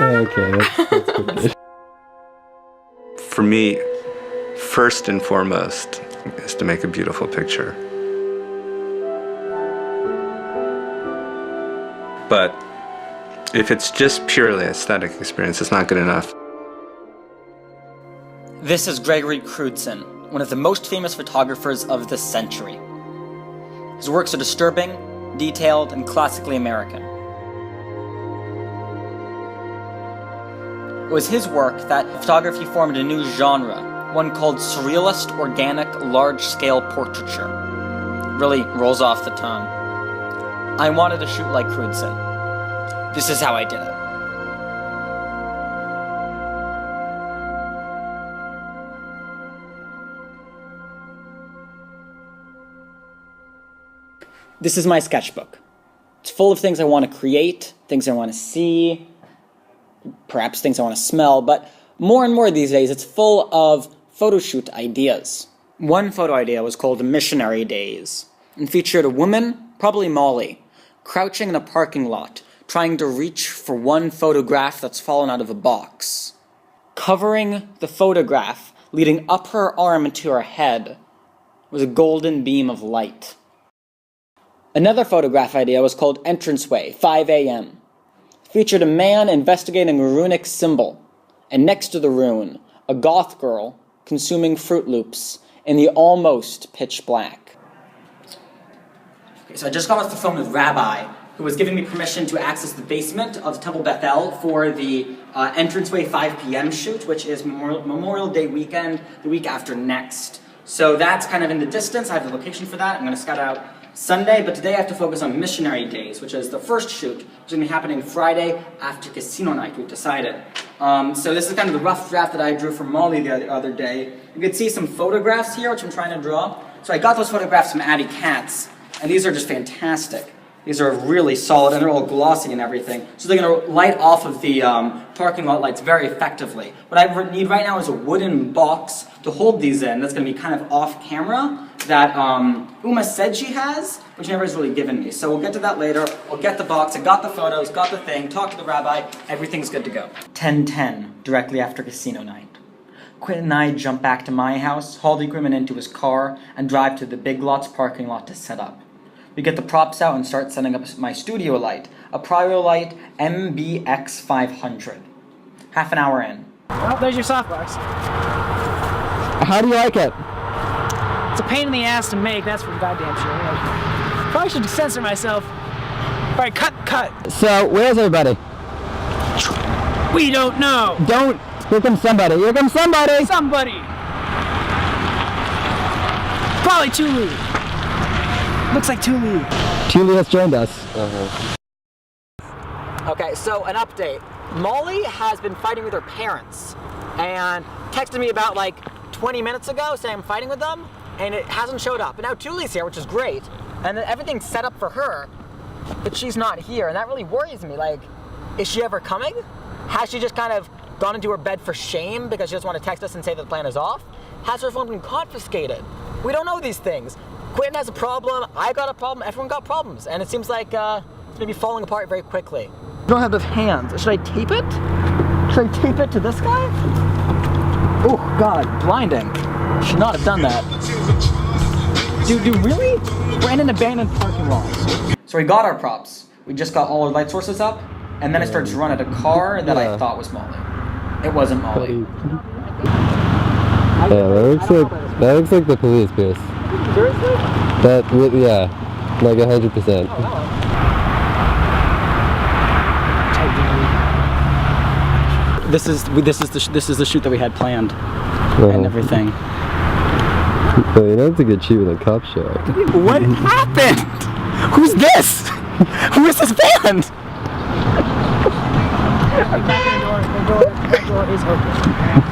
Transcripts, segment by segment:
Okay, that's good. For me, first and foremost is to make a beautiful picture. But if it's just purely aesthetic experience, it's not good enough. This is Gregory Crewdson, one of the most famous photographers of the century. His works are disturbing, detailed, and classically American. It was his work that photography formed a new genre, one called surrealist, organic, large-scale portraiture. Really rolls off the tongue. I wanted to shoot like Crewdson. This is how I did it. This is my sketchbook. It's full of things I want to create, things I want to see, perhaps things I want to smell, but more and more these days it's full of photo shoot ideas. One photo idea was called Missionary Days and featured a woman, probably Molly, crouching in a parking lot, trying to reach for one photograph that's fallen out of a box. Covering the photograph, leading up her arm into her head, was a golden beam of light. Another photograph idea was called Entranceway, 5 a.m. Featured a man investigating a runic symbol, and next to the rune, a goth girl consuming Fruit Loops in the almost pitch black. Okay, so I just got off the phone with Rabbi, who was giving me permission to access the basement of Temple Bethel for the Entranceway 5 p.m. shoot, which is Memorial Day weekend, the week after next. So that's kind of in the distance. I have the location for that. I'm going to scout out Sunday, but today I have to focus on Missionary Days, which is the first shoot, which is going to be happening Friday after casino night, we've decided. So this is kind of the rough draft that I drew for Molly the other day. You can see some photographs here, which I'm trying to draw. So I got those photographs from Addie Katz, and these are just fantastic. These are really solid, and they're all glossy and everything. So they're going to light off of the parking lot lights very effectively. What I need right now is a wooden box to hold these in that's going to be kind of off camera that Uma said she has, but she never has really given me. So we'll get to that later. We'll get the box. I got the photos, got the thing, talked to the rabbi. Everything's good to go. 10:10, directly after casino night. Quinn and I jump back to my house, haul the equipment into his car, and drive to the Big Lots parking lot to set up. We get the props out and start setting up my studio light, a Priorite MBX 500. Half an hour in. Well, there's your softbox. How do you like it? It's a pain in the ass to make, that's for goddamn sure. Probably should censor myself. Alright, cut. So, where's everybody? We don't know. Don't. Here comes somebody. Here comes somebody. Somebody. Probably Tulu. Looks like Tulu. Tulu has joined us. Okay, so an update. Molly has been fighting with her parents and texted me about like 20 minutes ago saying I'm fighting with them, and it hasn't showed up. And now Tuli's here, which is great, and then everything's set up for her, but she's not here, and that really worries me. Like, is she ever coming? Has she just kind of gone into her bed for shame because she doesn't want to text us and say that the plan is off? Has her phone been confiscated? We don't know these things. Quentin has a problem, I got a problem, everyone got problems, and it seems like it's maybe falling apart very quickly. I don't have those hands. Should I tape it? Should I tape it to this guy? Oh God, blinding. Should not have done that. Dude, really? We're in an abandoned parking lot. So we got our props. We just got all our light sources up, and then I started to run at a car that I thought was Molly. It wasn't Molly. Yeah, that looks like the police, Pearse. Seriously? Yeah, like 100%. This is the shoot that we had planned and everything. Well, you don't have to get cheap with a cop show. What happened? Who's this? Who is this band? The door is open.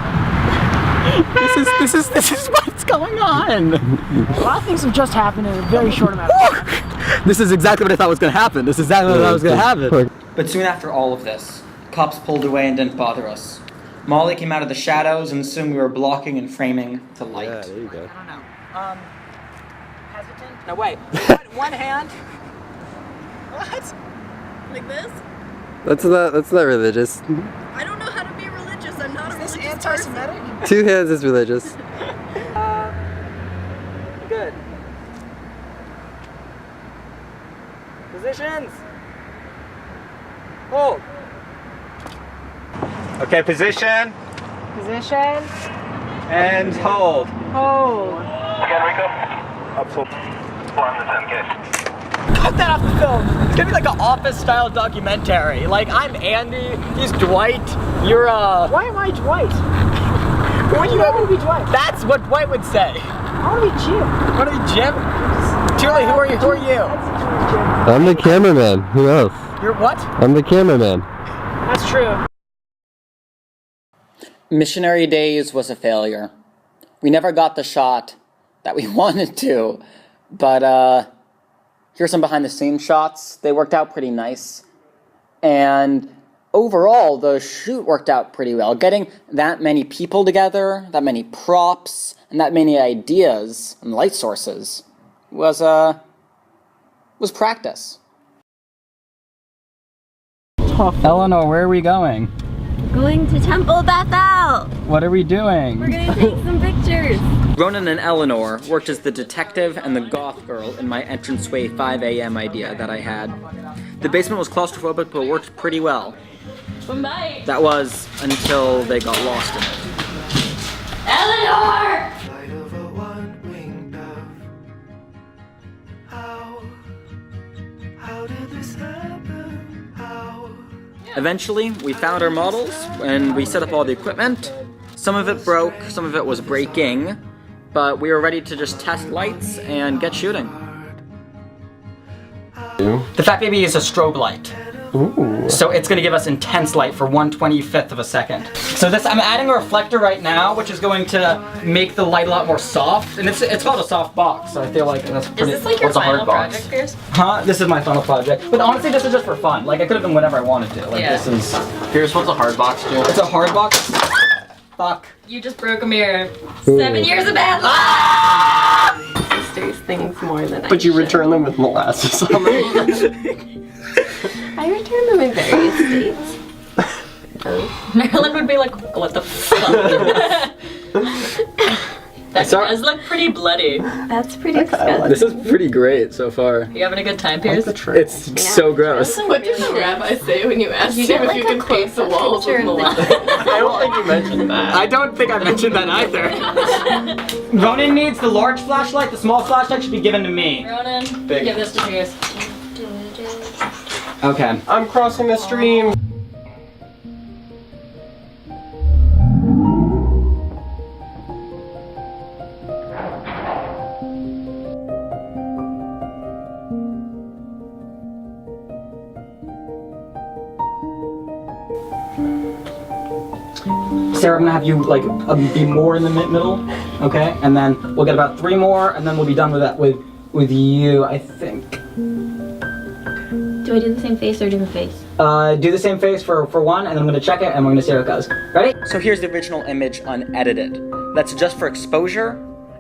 This is what's going on. A lot of things have just happened in a very short amount of time. This is exactly what I thought was going to happen. This is exactly what I thought was going to happen. But soon after all of this, cops pulled away and didn't bother us. Molly came out of the shadows, and soon we were blocking and framing to light. Yeah, there you go. I don't know. Hesitant? No, wait. One hand. What? Like this? That's not religious. I don't know how to be religious. I'm not a Is this religious anti-Semitic? 2 hands is religious. Good. Positions. Hold. Okay, position Position. and hold. Hold. Again, Rico. Up full. 110, Cut that off the film. It's gonna be like an office-style documentary. Like, I'm Andy, he's Dwight, you're Why am I Dwight? Who would you I want to be Dwight. That's what Dwight would say. I want to be Jim. Wanna be Jim? Julie, who are you? Who are you? I'm the cameraman. Who else? You're what? I'm the cameraman. That's true. Missionary Days was a failure. We never got the shot that we wanted to, but here's some behind the scenes shots. They worked out pretty nice. And overall, the shoot worked out pretty well. Getting that many people together, that many props, and that many ideas and light sources was practice. Eleanor, where are we going? Going to Temple Bethel. What are we doing? We're gonna take some pictures. Ronan and Eleanor worked as the detective and the goth girl in my entranceway 5 a.m. idea that I had. The basement was claustrophobic, but worked pretty well. Bye. That was until they got lost in it. Eleanor! Eventually, we found our models and we set up all the equipment. Some of it broke, some of it was breaking, but we were ready to just test lights and get shooting. The Fat Baby is a strobe light. Ooh. So it's gonna give us intense light for 1/25th of a second. So this, I'm adding a reflector right now, which is going to make the light a lot more soft. And it's called a soft box, so I feel like that's pretty. Is this like your it's a hard final box. project, Pearse? Huh? This is my final project. But honestly, this is just for fun. Like, I could have done whatever I wanted to. Like, Yeah. this is. Here's what's a hard box do. It's a hard box. Fuck. You just broke a mirror. 7 years of bad luck! Sisters things more than I But you should. return them with molasses on them. I return them in various states. Marilyn would be like, what the fuck? That does look pretty bloody. That's pretty disgusting. This is pretty great so far. You having a good time, Pearse? It's so gross. What did the rabbi say when you asked You him get if like you a could paint the close-up walls picture with and molasses? I don't think you mentioned that. I don't think I mentioned that either. Ronan needs the large flashlight. The small flashlight should be given to me. Ronan, Big. give this to Pearse. Okay. I'm crossing the stream. Sarah, I'm gonna have you like be more in the middle, okay? And then we'll get about 3 more, and then we'll be done with that with you, I think. Do I do the same face or different face? Do the same face for 1, and then I'm gonna check it, and we're gonna see how it goes. Ready? So here's the original image unedited. That's just for exposure.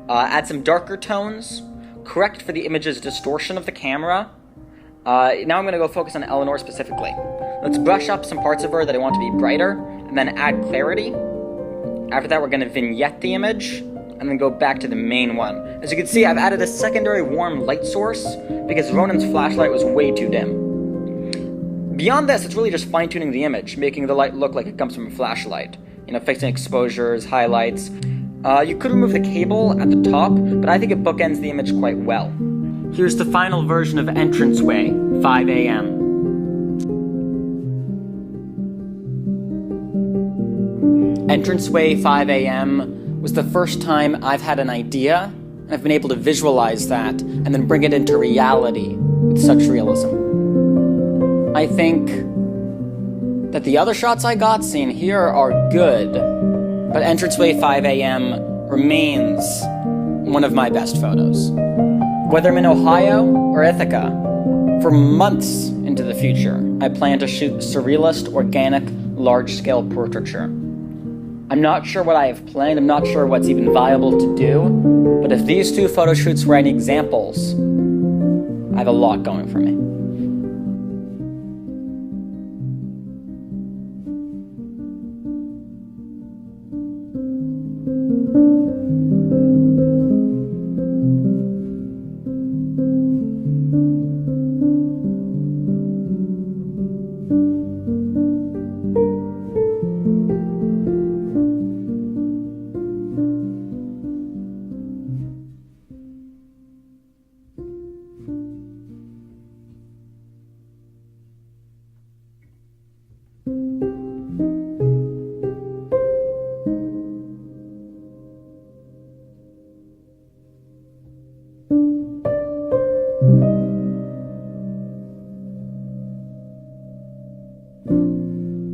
Add some darker tones. Correct for the image's distortion of the camera. Now I'm gonna go focus on Eleanor specifically. Let's brush up some parts of her that I want to be brighter, and then add clarity. After that, we're gonna vignette the image, and then go back to the main one. As you can see, I've added a secondary warm light source because Ronan's flashlight was way too dim. Beyond this, it's really just fine-tuning the image, making the light look like it comes from a flashlight. You know, fixing exposures, highlights. You could remove the cable at the top, but I think it bookends the image quite well. Here's the final version of Entranceway, 5 a.m. Entranceway 5 a.m. was the first time I've had an idea, and I've been able to visualize that, and then bring it into reality with such realism. I think that the other shots I got seen here are good, but Entranceway 5 a.m. remains one of my best photos. Whether I'm in Ohio or Ithaca, for months into the future, I plan to shoot surrealist, organic, large-scale portraiture. I'm not sure what I have planned, I'm not sure what's even viable to do, but if these 2 photo shoots were any examples, I have a lot going for me.